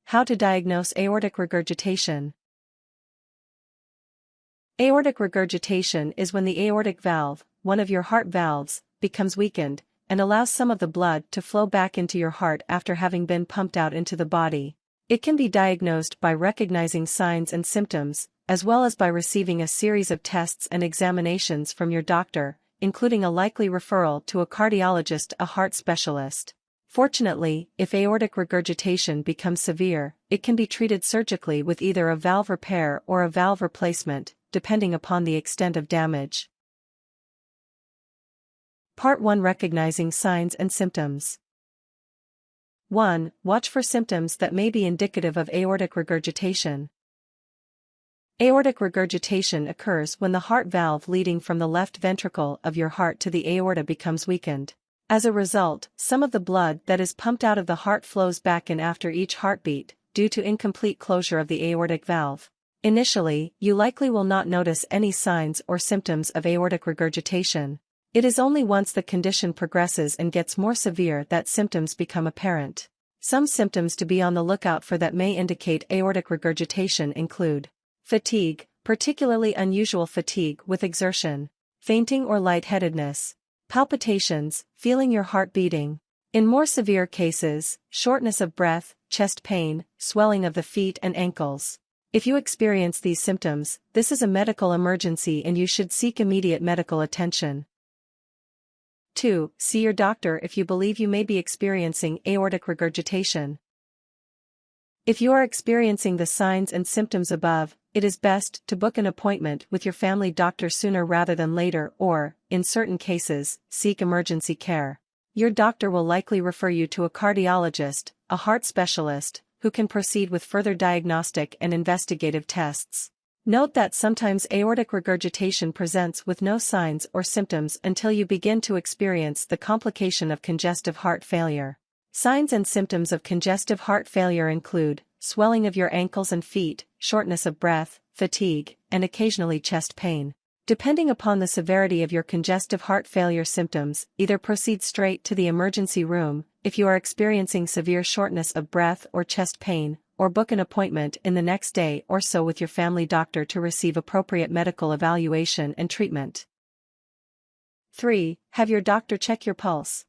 How to diagnose aortic regurgitation. Aortic regurgitation is when the aortic valve, one of your heart valves, becomes weakened, and allows some of the blood to flow back into your heart after having been pumped out into the body. It can be diagnosed by recognizing signs and symptoms, as well as by receiving a series of tests and examinations from your doctor, including a likely referral to a cardiologist, a heart specialist. Fortunately, if aortic regurgitation becomes severe, it can be treated surgically with either a valve repair or a valve replacement, depending upon the extent of damage. Part 1: Recognizing signs and symptoms. 1. Watch for symptoms that may be indicative of aortic regurgitation. Aortic regurgitation occurs when the heart valve leading from the left ventricle of your heart to the aorta becomes weakened. As a result, some of the blood that is pumped out of the heart flows back in after each heartbeat, due to incomplete closure of the aortic valve. Initially, you likely will not notice any signs or symptoms of aortic regurgitation. It is only once the condition progresses and gets more severe that symptoms become apparent. Some symptoms to be on the lookout for that may indicate aortic regurgitation include fatigue, particularly unusual fatigue with exertion, fainting or lightheadedness, palpitations, feeling your heart beating. In more severe cases, shortness of breath, chest pain, swelling of the feet and ankles. If you experience these symptoms, this is a medical emergency and you should seek immediate medical attention. 2. See your doctor if you believe you may be experiencing aortic regurgitation. If you are experiencing the signs and symptoms above, it is best to book an appointment with your family doctor sooner rather than later or, in certain cases, seek emergency care. Your doctor will likely refer you to a cardiologist, a heart specialist, who can proceed with further diagnostic and investigative tests. Note that sometimes aortic regurgitation presents with no signs or symptoms until you begin to experience the complication of congestive heart failure. Signs and symptoms of congestive heart failure include swelling of your ankles and feet, shortness of breath, fatigue, and occasionally chest pain. Depending upon the severity of your congestive heart failure symptoms, either proceed straight to the emergency room if you are experiencing severe shortness of breath or chest pain, or book an appointment in the next day or so with your family doctor to receive appropriate medical evaluation and treatment. 3. Have your doctor check your pulse.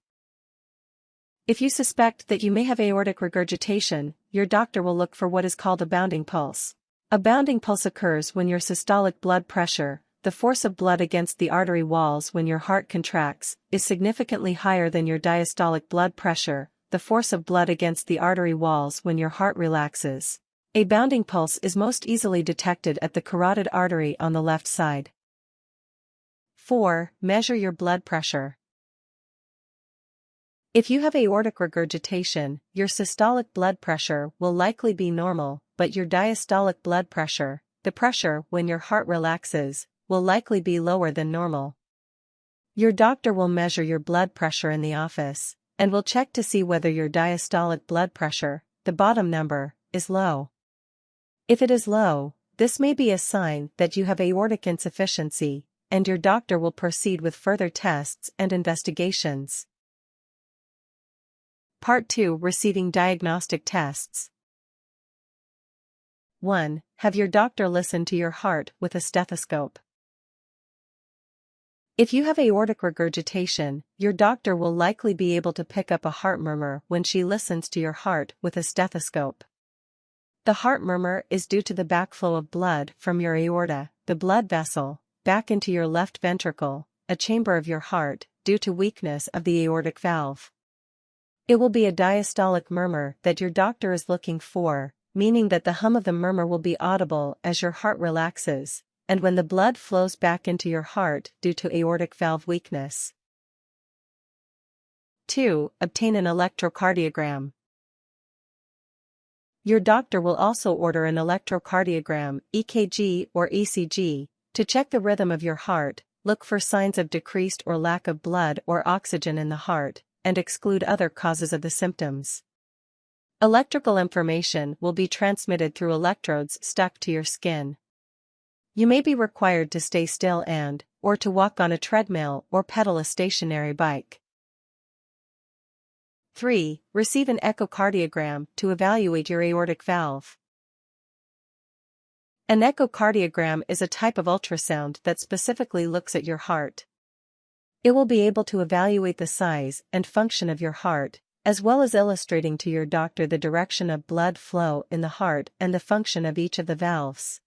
If you suspect that you may have aortic regurgitation, your doctor will look for what is called a bounding pulse. A bounding pulse occurs when your systolic blood pressure, the force of blood against the artery walls when your heart contracts, is significantly higher than your diastolic blood pressure, the force of blood against the artery walls when your heart relaxes. A bounding pulse is most easily detected at the carotid artery on the left side. 4. Measure your blood pressure. If you have aortic regurgitation, your systolic blood pressure will likely be normal, but your diastolic blood pressure, the pressure when your heart relaxes, will likely be lower than normal. Your doctor will measure your blood pressure in the office, and will check to see whether your diastolic blood pressure, the bottom number, is low. If it is low, this may be a sign that you have aortic insufficiency, and your doctor will proceed with further tests and investigations. Part 2: Receiving diagnostic tests. 1. Have your doctor listen to your heart with a stethoscope. If you have aortic regurgitation, your doctor will likely be able to pick up a heart murmur when she listens to your heart with a stethoscope. The heart murmur is due to the backflow of blood from your aorta, the blood vessel, back into your left ventricle, a chamber of your heart, due to weakness of the aortic valve. It will be a diastolic murmur that your doctor is looking for, meaning that the hum of the murmur will be audible as your heart relaxes, and when the blood flows back into your heart due to aortic valve weakness. 2. Obtain an electrocardiogram. Your doctor will also order an electrocardiogram, EKG or ECG, to check the rhythm of your heart, look for signs of decreased or lack of blood or oxygen in the heart, and exclude other causes of the symptoms. Electrical information will be transmitted through electrodes stuck to your skin. You may be required to stay still or to walk on a treadmill or pedal a stationary bike. 3. Receive an echocardiogram to evaluate your aortic valve. An echocardiogram is a type of ultrasound that specifically looks at your heart. It will be able to evaluate the size and function of your heart, as well as illustrating to your doctor the direction of blood flow in the heart and the function of each of the valves.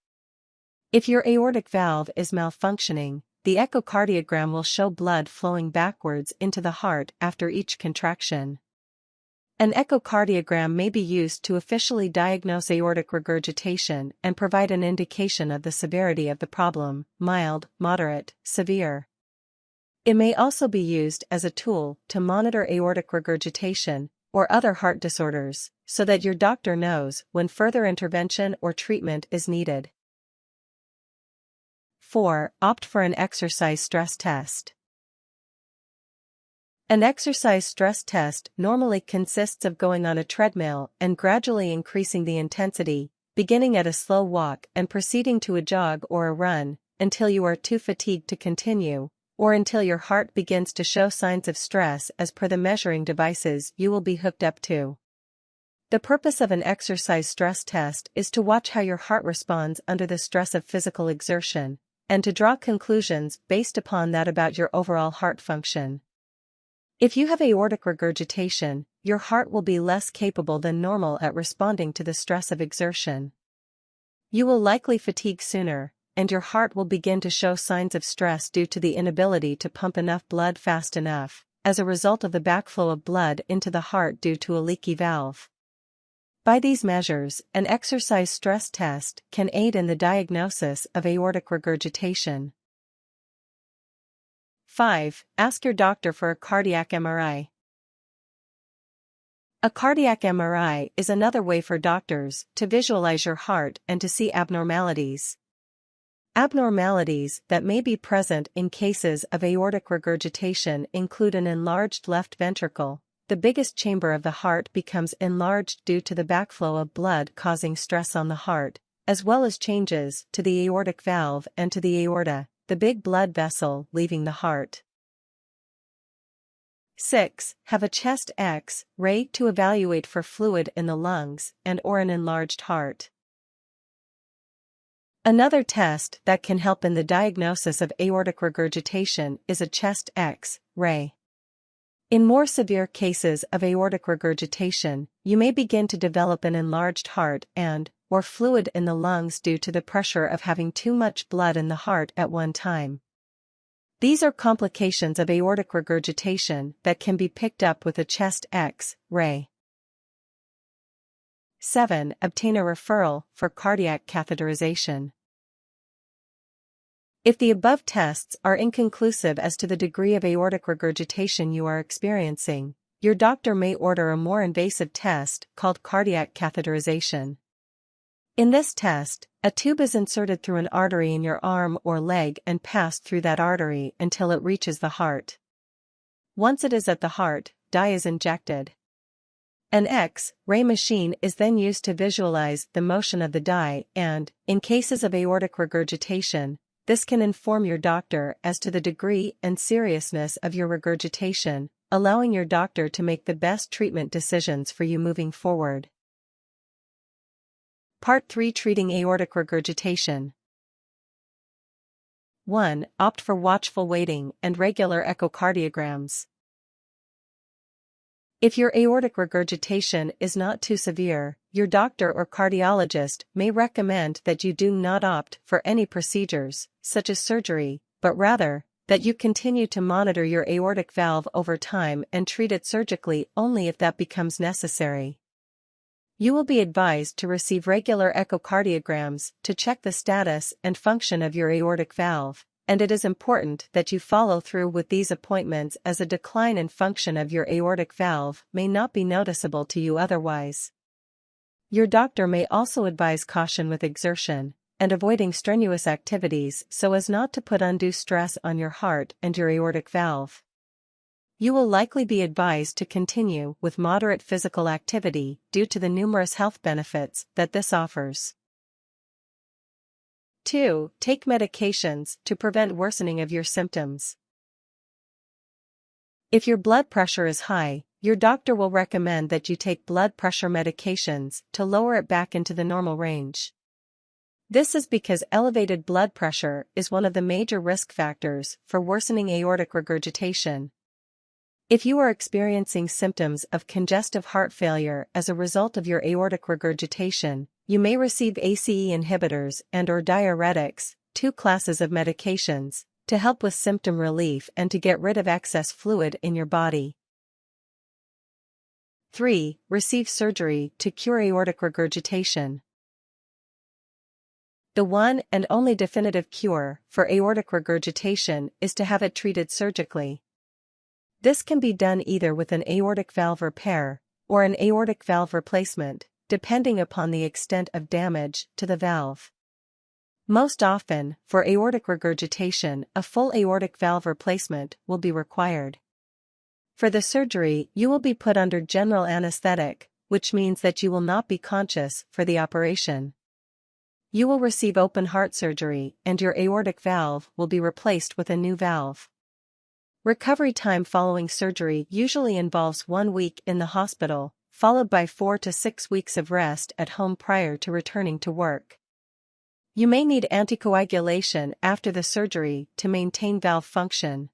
If your aortic valve is malfunctioning, the echocardiogram will show blood flowing backwards into the heart after each contraction. An echocardiogram may be used to officially diagnose aortic regurgitation and provide an indication of the severity of the problem: mild, moderate, severe. It may also be used as a tool to monitor aortic regurgitation or other heart disorders, so that your doctor knows when further intervention or treatment is needed. 4. Opt for an exercise stress test. An exercise stress test normally consists of going on a treadmill and gradually increasing the intensity, beginning at a slow walk and proceeding to a jog or a run, until you are too fatigued to continue, or until your heart begins to show signs of stress as per the measuring devices you will be hooked up to. The purpose of an exercise stress test is to watch how your heart responds under the stress of physical exertion, and to draw conclusions based upon that about your overall heart function. If you have aortic regurgitation, your heart will be less capable than normal at responding to the stress of exertion. You will likely fatigue sooner, and your heart will begin to show signs of stress due to the inability to pump enough blood fast enough, as a result of the backflow of blood into the heart due to a leaky valve. By these measures, an exercise stress test can aid in the diagnosis of aortic regurgitation. 5. Ask your doctor for a cardiac MRI. A cardiac MRI is another way for doctors to visualize your heart and to see abnormalities. Abnormalities that may be present in cases of aortic regurgitation include an enlarged left ventricle. The biggest chamber of the heart becomes enlarged due to the backflow of blood causing stress on the heart, as well as changes to the aortic valve and to the aorta, the big blood vessel leaving the heart. 6. Have a chest X-ray to evaluate for fluid in the lungs and/or an enlarged heart. Another test that can help in the diagnosis of aortic regurgitation is a chest X-ray. In more severe cases of aortic regurgitation, you may begin to develop an enlarged heart and/or fluid in the lungs due to the pressure of having too much blood in the heart at one time. These are complications of aortic regurgitation that can be picked up with a chest X-ray. 7. Obtain a referral for cardiac catheterization. If the above tests are inconclusive as to the degree of aortic regurgitation you are experiencing, your doctor may order a more invasive test called cardiac catheterization. In this test, a tube is inserted through an artery in your arm or leg and passed through that artery until it reaches the heart. Once it is at the heart, dye is injected. An X-ray machine is then used to visualize the motion of the dye and, in cases of aortic regurgitation, this can inform your doctor as to the degree and seriousness of your regurgitation, allowing your doctor to make the best treatment decisions for you moving forward. Part 3: Treating aortic regurgitation. 1. Opt for watchful waiting and regular echocardiograms. If your aortic regurgitation is not too severe, your doctor or cardiologist may recommend that you do not opt for any procedures, such as surgery, but rather, that you continue to monitor your aortic valve over time and treat it surgically only if that becomes necessary. You will be advised to receive regular echocardiograms to check the status and function of your aortic valve, and it is important that you follow through with these appointments as a decline in function of your aortic valve may not be noticeable to you otherwise. Your doctor may also advise caution with exertion and avoiding strenuous activities so as not to put undue stress on your heart and your aortic valve. You will likely be advised to continue with moderate physical activity due to the numerous health benefits that this offers. 2. Take medications to prevent worsening of your symptoms. If your blood pressure is high, Your doctor will recommend that you take blood pressure medications to lower it back into the normal range. This is because elevated blood pressure is one of the major risk factors for worsening aortic regurgitation. If you are experiencing symptoms of congestive heart failure as a result of your aortic regurgitation, you may receive ACE inhibitors and/or diuretics, two classes of medications, to help with symptom relief and to get rid of excess fluid in your body. 3. Receive surgery to cure aortic regurgitation. The one and only definitive cure for aortic regurgitation is to have it treated surgically. This can be done either with an aortic valve repair or an aortic valve replacement, depending upon the extent of damage to the valve. Most often, for aortic regurgitation, a full aortic valve replacement will be required. For the surgery, you will be put under general anesthetic, which means that you will not be conscious for the operation. You will receive open heart surgery, and your aortic valve will be replaced with a new valve. Recovery time following surgery usually involves 1 week in the hospital, followed by 4 to 6 weeks of rest at home prior to returning to work. You may need anticoagulation after the surgery to maintain valve function.